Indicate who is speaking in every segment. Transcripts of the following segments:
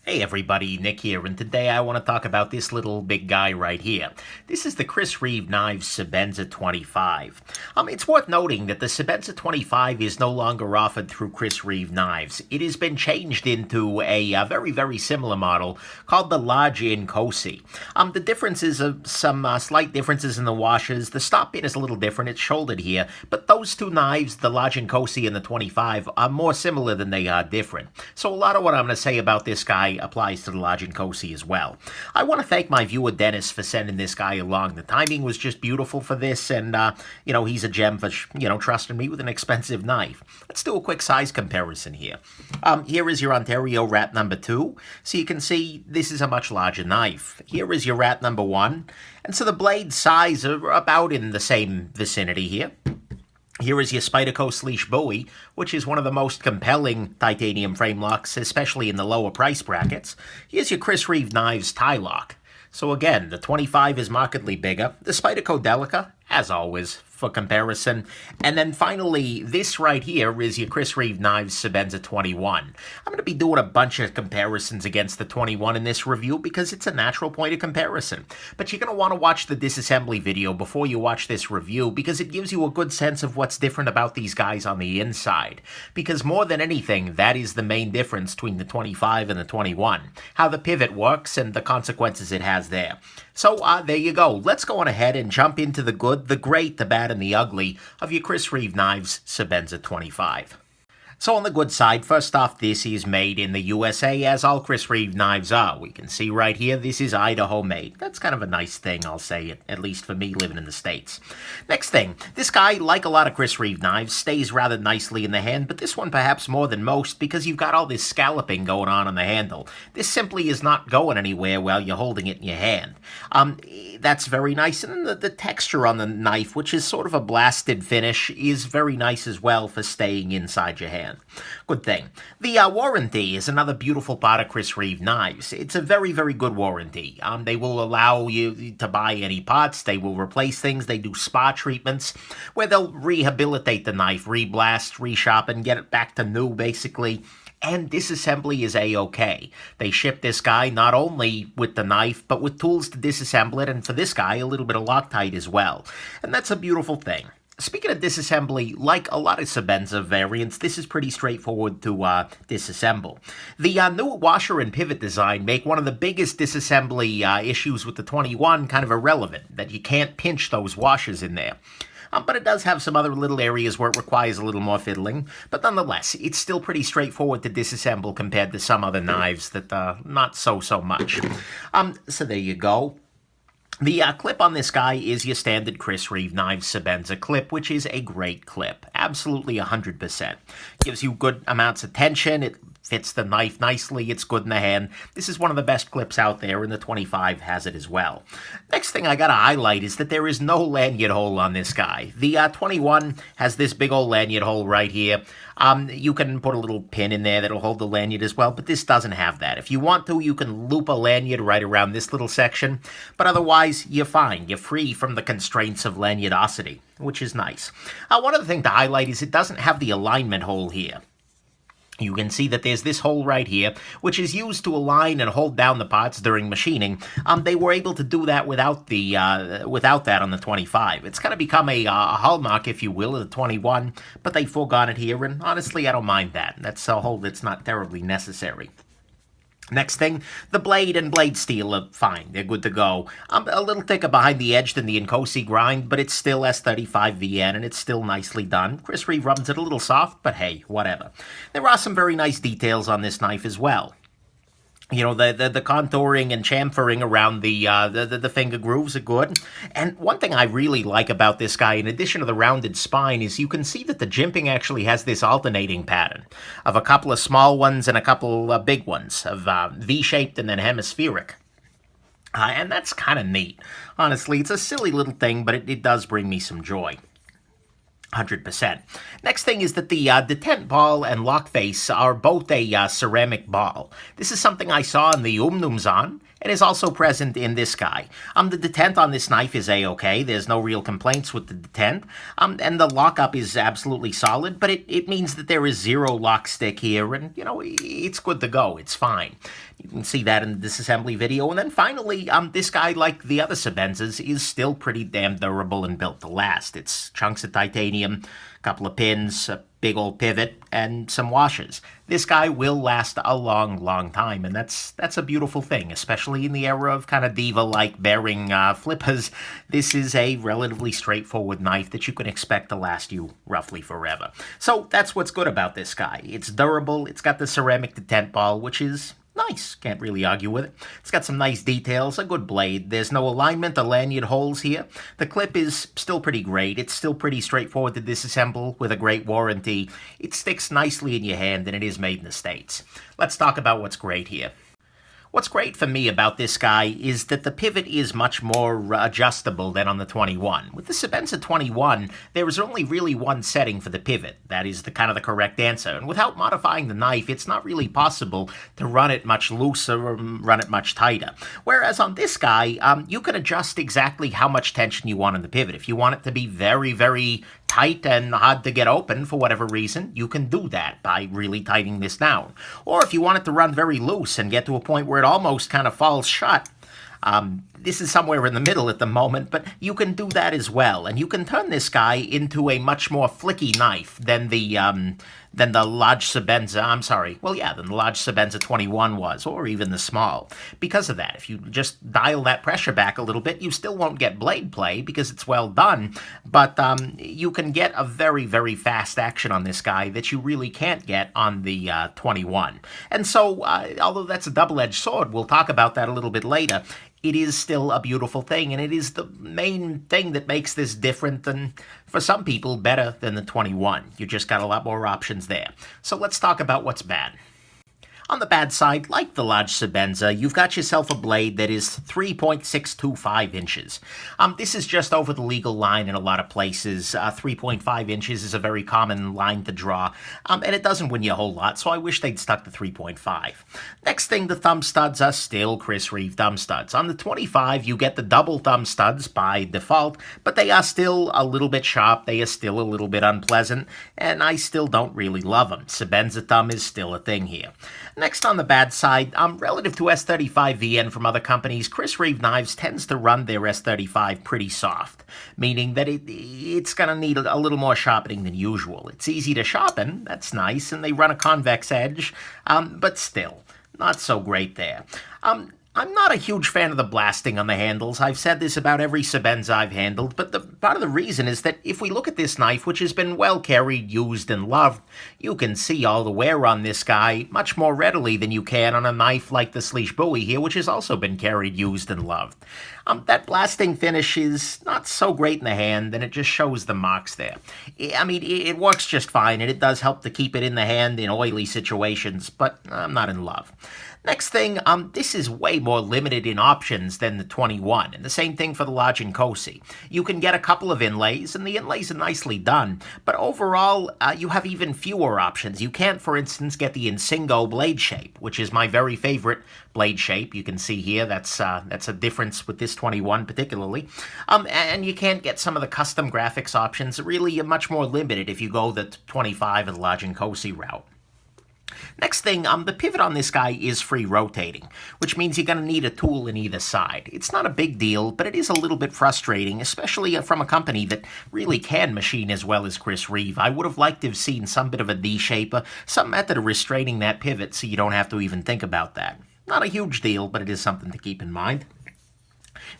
Speaker 1: Hey everybody, Nick here, and today I want to talk about this little big guy right here. This is the Chris Reeve Knives Sebenza 25. It's worth noting that the Sebenza 25 is no longer offered through Chris Reeve Knives. It has been changed into a very, very similar model called the large Inkosi. The differences of some slight differences in the washers. The stop pin is a little different, it's shouldered here, but those two knives, the large Inkosi and the 25, are more similar than they are different. So a lot of what I'm going to say about this guy applies to the large Inkosi as well. I want to thank my viewer Dennis for sending this guy along. The timing was just beautiful for this, and he's a gem for trusting me with an expensive knife. Let's do a quick size comparison here. Here is your Ontario rat number 2, so you can see this is a much larger knife. Here is your rat number 1, and so the blade size are about in the same vicinity here. Here is your Spyderco Leash Bowie, which is one of the most compelling titanium frame locks, especially in the lower price brackets. Here's your Chris Reeve Knives tie lock. So again, the 25 is markedly bigger. The Spyderco Delica, as always, for comparison. And then finally, this right here is your Chris Reeve Knives Sebenza 21. I'm going to be doing a bunch of comparisons against the 21 in this review because it's a natural point of comparison. But you're going to want to watch the disassembly video before you watch this review because it gives you a good sense of what's different about these guys on the inside. Because more than anything, that is the main difference between the 25 and the 21. How the pivot works and the consequences it has there. So there you go. Let's go on ahead and jump into the good, the great, the bad, and the ugly of your Chris Reeve Knives Sebenza 25. So on the good side, first off, this is made in the USA, as all Chris Reeve knives are. We can see right here, this is Idaho made. That's kind of a nice thing, I'll say, at least for me living in the States. Next thing, this guy, like a lot of Chris Reeve knives, stays rather nicely in the hand, but this one perhaps more than most because you've got all this scalloping going on the handle. This simply is not going anywhere while you're holding it in your hand. That's very nice, and the texture on the knife, which is sort of a blasted finish, is very nice as well for staying inside your hand. Good thing. The warranty is another beautiful part of Chris Reeve Knives. It's a very, very good warranty. They will allow you to buy any parts. They will replace things. They do spa treatments where they'll rehabilitate the knife, re-blast, re-sharpen, get it back to new, basically. And disassembly is A-OK. They ship this guy not only with the knife, but with tools to disassemble it, and for this guy, a little bit of Loctite as well. And that's a beautiful thing. Speaking of disassembly, like a lot of Sebenza variants, this is pretty straightforward to disassemble. The new washer and pivot design make one of the biggest disassembly issues with the 21 kind of irrelevant, that you can't pinch those washers in there. But it does have some other little areas where it requires a little more fiddling. But nonetheless, it's still pretty straightforward to disassemble compared to some other knives that not so much. So there you go. The clip on this guy is your standard Chris Reeve Knives Sebenza clip, which is a great clip. Absolutely 100%. Gives you good amounts of tension. It fits the knife nicely. It's good in the hand. This is one of the best clips out there, and the 25 has it as well. Next thing I gotta highlight is that there is no lanyard hole on this guy. The 21 has this big old lanyard hole right here. You can put a little pin in there that'll hold the lanyard as well, but this doesn't have that. If you want to, you can loop a lanyard right around this little section, but otherwise, you're fine. You're free from the constraints of lanyardosity, which is nice. One other thing to highlight is it doesn't have the alignment hole here. You can see that there's this hole right here, which is used to align and hold down the parts during machining. They were able to do that without that on the 25. It's kind of become a hallmark, if you will, of the 21, but they've foregone it here, and honestly, I don't mind that. That's a hole that's not terribly necessary. Next thing, the blade and blade steel are fine. They're good to go. A little thicker behind the edge than the Inkosi grind, but it's still S35VN, and it's still nicely done. Chris Reeve rubs it a little soft, but hey, whatever. There are some very nice details on this knife as well. You know, the contouring and chamfering around the finger grooves are good. And one thing I really like about this guy, in addition to the rounded spine, is you can see that the jimping actually has this alternating pattern of a couple of small ones and a couple of big ones, of V-shaped and then hemispheric. And that's kind of neat. Honestly, it's a silly little thing, but it does bring me some joy. 100%. Next thing is that the detent ball and lock face are both a ceramic ball. This is something I saw in the Umnumzan, and is also present in this guy. The detent on this knife is A-OK. There's no real complaints with the detent. And the lockup is absolutely solid, but it means that there is zero lock stick here, and, you know, it's good to go. It's fine. You can see that in the disassembly video. And then finally, this guy, like the other Sebenzas, is still pretty damn durable and built to last. It's chunks of titanium, a couple of pins, a big old pivot, and some washers. This guy will last a long, long time, and that's a beautiful thing, especially in the era of kind of diva-like bearing flippers. This is a relatively straightforward knife that you can expect to last you roughly forever. So that's what's good about this guy. It's durable, it's got the ceramic detent ball, which is nice. Can't really argue with it. It's got some nice details, a good blade. There's no alignment or lanyard holes here. The clip is still pretty great. It's still pretty straightforward to disassemble with a great warranty. It sticks nicely in your hand, and it is made in the States. Let's talk about what's great here. What's great for me about this guy is that the pivot is much more adjustable than on the 21. With the Sebenza 21, there is only really one setting for the pivot. That is the kind of the correct answer. And without modifying the knife, it's not really possible to run it much looser or run it much tighter. Whereas on this guy, you can adjust exactly how much tension you want in the pivot. If you want it to be very, very tight and hard to get open for whatever reason, you can do that by really tightening this down. Or if you want it to run very loose and get to a point where it almost kind of falls shut, this is somewhere in the middle at the moment, but you can do that as well. And you can turn this guy into a much more flicky knife than the large Sebenza, than the large Sebenza 21 was, or even the small. Because of that, if you just dial that pressure back a little bit, you still won't get blade play because it's well done, but you can get a very, very fast action on this guy that you really can't get on the 21. And so, although that's a double-edged sword, we'll talk about that a little bit later, it is still a beautiful thing, and it is the main thing that makes this different and, for some people, better than the 21. You just got a lot more options there. So let's talk about what's bad. On the bad side, like the large Sebenza, you've got yourself a blade that is 3.625 inches. This is just over the legal line in a lot of places. 3.5 inches is a very common line to draw, and it doesn't win you a whole lot, so I wish they'd stuck to 3.5. Next thing, the thumb studs are still Chris Reeve thumb studs. On the 25, you get the double thumb studs by default, but they are still a little bit sharp, they are still a little bit unpleasant, and I still don't really love them. Sebenza thumb is still a thing here. Next on the bad side, relative to S35VN from other companies, Chris Reeve Knives tends to run their S35 pretty soft, meaning that it's going to need a little more sharpening than usual. It's easy to sharpen, that's nice, and they run a convex edge, but still, not so great there. I'm not a huge fan of the blasting on the handles. I've said this about every Sebenza I've handled, but part of the reason is that if we look at this knife, which has been well carried, used, and loved, you can see all the wear on this guy much more readily than you can on a knife like the Sleesh Bowie here, which has also been carried, used, and loved. That blasting finish is not so great in the hand, and it just shows the marks there. I mean, it works just fine, and it does help to keep it in the hand in oily situations, but I'm not in love. Next thing, this is way more limited in options than the 21, and the same thing for the large Inkosi. You can get a couple of inlays, and the inlays are nicely done, but overall, you have even fewer options. You can't, for instance, get the Insingo blade shape, which is my very favorite blade shape. You can see here that's a difference with this 21 particularly. And you can't get some of the custom graphics options. Really, you're much more limited if you go the 25 or the large Inkosi route. Next thing, the pivot on this guy is free rotating, which means you're going to need a tool in either side. It's not a big deal, but it is a little bit frustrating, especially from a company that really can machine as well as Chris Reeve. I would have liked to have seen some bit of a D-shape, some method of restraining that pivot so you don't have to even think about that. Not a huge deal, but it is something to keep in mind.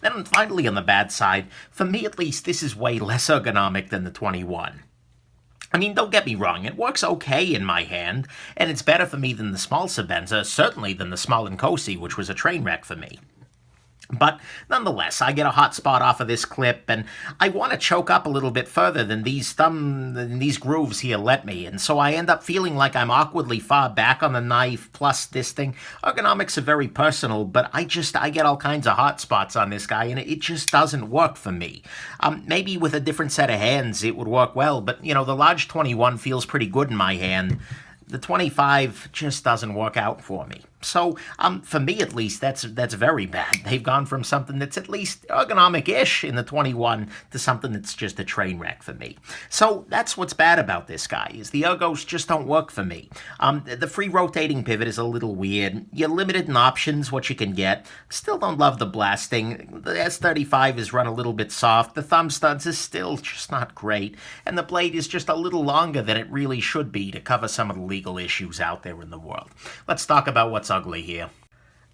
Speaker 1: Then finally on the bad side, for me at least, this is way less ergonomic than the 21. I mean, don't get me wrong, it works okay in my hand, and it's better for me than the small Sebenza, certainly than the small Inkosi, which was a train wreck for me. But nonetheless, I get a hot spot off of this clip, and I want to choke up a little bit further than these grooves here let me, and so I end up feeling like I'm awkwardly far back on the knife, plus this thing. Ergonomics are very personal, but I get all kinds of hot spots on this guy, and it just doesn't work for me. Maybe with a different set of hands it would work well, but, you know, the large 21 feels pretty good in my hand. The 25 just doesn't work out for me. So, for me at least, that's very bad. They've gone from something that's at least ergonomic-ish in the 21 to something that's just a train wreck for me. So that's what's bad about this guy, is the ergos just don't work for me. The free rotating pivot is a little weird. You're limited in options, what you can get. Still don't love the blasting. The S35 is run a little bit soft. The thumb studs is still just not great. And the blade is just a little longer than it really should be to cover some of the legal issues out there in the world. Let's talk about what's ugly here.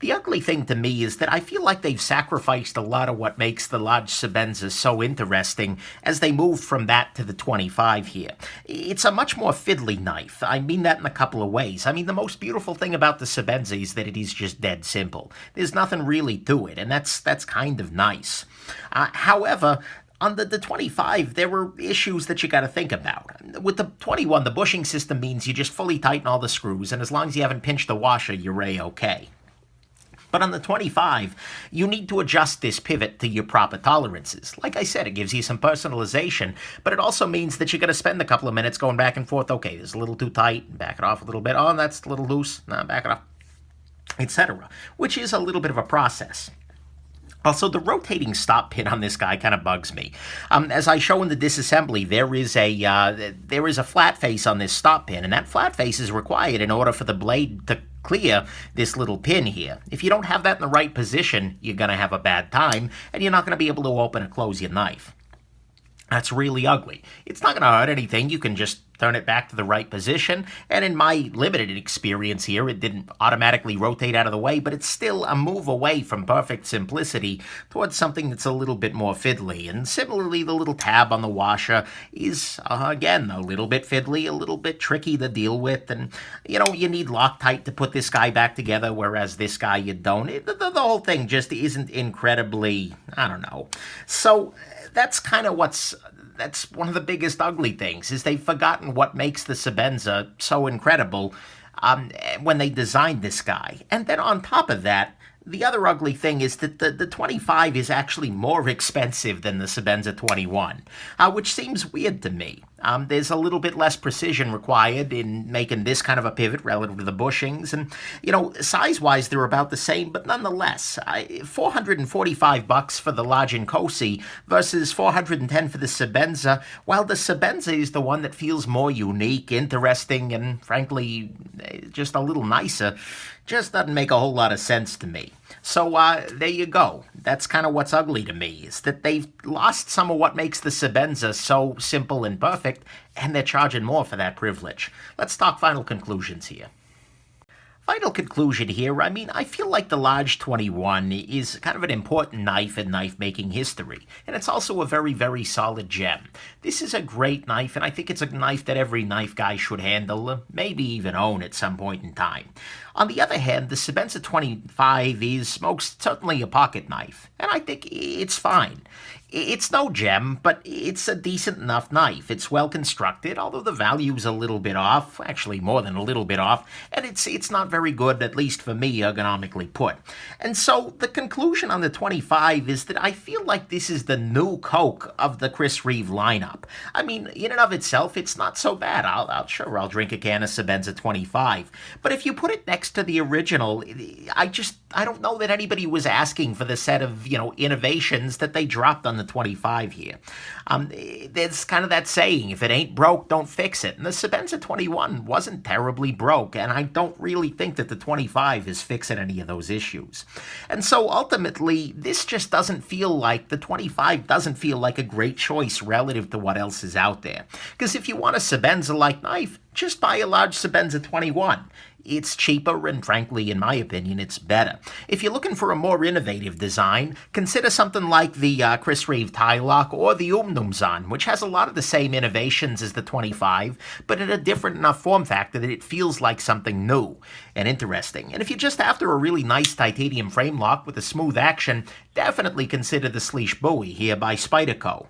Speaker 1: The ugly thing to me is that I feel like they've sacrificed a lot of what makes the large Sebenza so interesting as they move from that to the 25 here. It's a much more fiddly knife. I mean that in a couple of ways. I mean, the most beautiful thing about the Sebenza is that it is just dead simple. There's nothing really to it, and that's kind of nice. However, on the 25, there were issues that you got to think about. With the 21, the bushing system means you just fully tighten all the screws, and as long as you haven't pinched the washer, you're A-okay. But on the 25, you need to adjust this pivot to your proper tolerances. Like I said, it gives you some personalization, but it also means that you're going to spend a couple of minutes going back and forth. Okay, this is a little too tight, back it off a little bit. Oh, that's a little loose, no, back it off, etc., which is a little bit of a process. Also, the rotating stop pin on this guy kind of bugs me. As I show in the disassembly, there is a flat face on this stop pin, and that flat face is required in order for the blade to clear this little pin here. If you don't have that in the right position, you're going to have a bad time, and you're not going to be able to open and close your knife. That's really ugly. It's not going to hurt anything. You can just turn it back to the right position. And in my limited experience here, it didn't automatically rotate out of the way, but it's still a move away from perfect simplicity towards something that's a little bit more fiddly. And similarly, the little tab on the washer is, again, a little bit fiddly, a little bit tricky to deal with. And, you know, you need Loctite to put this guy back together, whereas this guy you don't. The whole thing just isn't incredibly, I don't know. So that's kind of that's one of the biggest ugly things, is they've forgotten what makes the Sebenza so incredible when they designed this guy. And then on top of that, the other ugly thing is that the 25 is actually more expensive than the Sebenza 21, which seems weird to me. There's a little bit less precision required in making this kind of a pivot relative to the bushings. And, you know, size-wise, they're about the same, but nonetheless, $445 for the large Inkosi versus $410 for the Sebenza, while the Sebenza is the one that feels more unique, interesting, and frankly, just a little nicer, just doesn't make a whole lot of sense to me. So there you go. That's kind of what's ugly to me, is that they've lost some of what makes the Sebenza so simple and perfect, and they're charging more for that privilege. Let's talk final conclusions here. Final conclusion here, I mean, I feel like the large 21 is kind of an important knife in knife-making history, and it's also a very, very solid gem. This is a great knife, and I think it's a knife that every knife guy should handle, maybe even own at some point in time. On the other hand, the Sebenza 25 is most certainly a pocket knife, and I think it's fine. It's no gem, but it's a decent enough knife. It's well constructed, although the value's a little bit off, actually more than a little bit off, and it's not very good, at least for me, ergonomically put. And so the conclusion on the 25 is that I feel like this is the new Coke of the Chris Reeve lineup. I mean, in and of itself, it's not so bad. I'll drink a can of Sebenza 25. But if you put it next to the original, I don't know that anybody was asking for the set of, innovations that they dropped on the 25 here. There's kind of that saying, if it ain't broke, don't fix it. And the Sebenza 21 wasn't terribly broke, and I don't really think that the 25 is fixing any of those issues. And so ultimately, this just doesn't feel like, the 25 doesn't feel like a great choice relative to what else is out there. Because if you want a Sebenza-like knife, just buy a large Sebenza 21. It's cheaper, and frankly, in my opinion, it's better. If you're looking for a more innovative design, consider something like the Chris Reeve tie lock or the Umnumzan, which has a lot of the same innovations as the 25, but in a different enough form factor that it feels like something new and interesting. And if you're just after a really nice titanium frame lock with a smooth action, definitely consider the Sleesh Bowie here by Spyderco,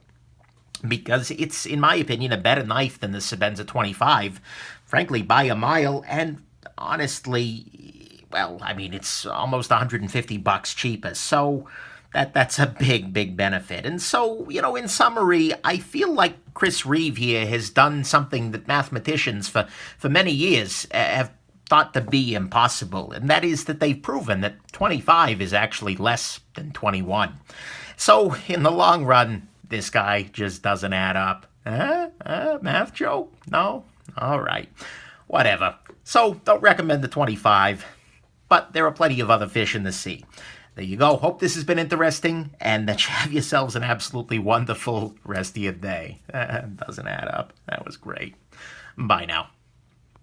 Speaker 1: because it's, in my opinion, a better knife than the Sebenza 25, frankly, by a mile, and honestly, well, I mean, it's almost $150 cheaper, so that's a big, big benefit. And so, in summary, I feel like Chris Reeve here has done something that mathematicians for many years have thought to be impossible, and that is that they've proven that 25 is actually less than 21. So, in the long run, this guy just doesn't add up. Math joke? No? All right. Whatever. So, don't recommend the 25, but there are plenty of other fish in the sea. There you go. Hope this has been interesting, and that you have yourselves an absolutely wonderful rest of your day. Doesn't add up. That was great. Bye now.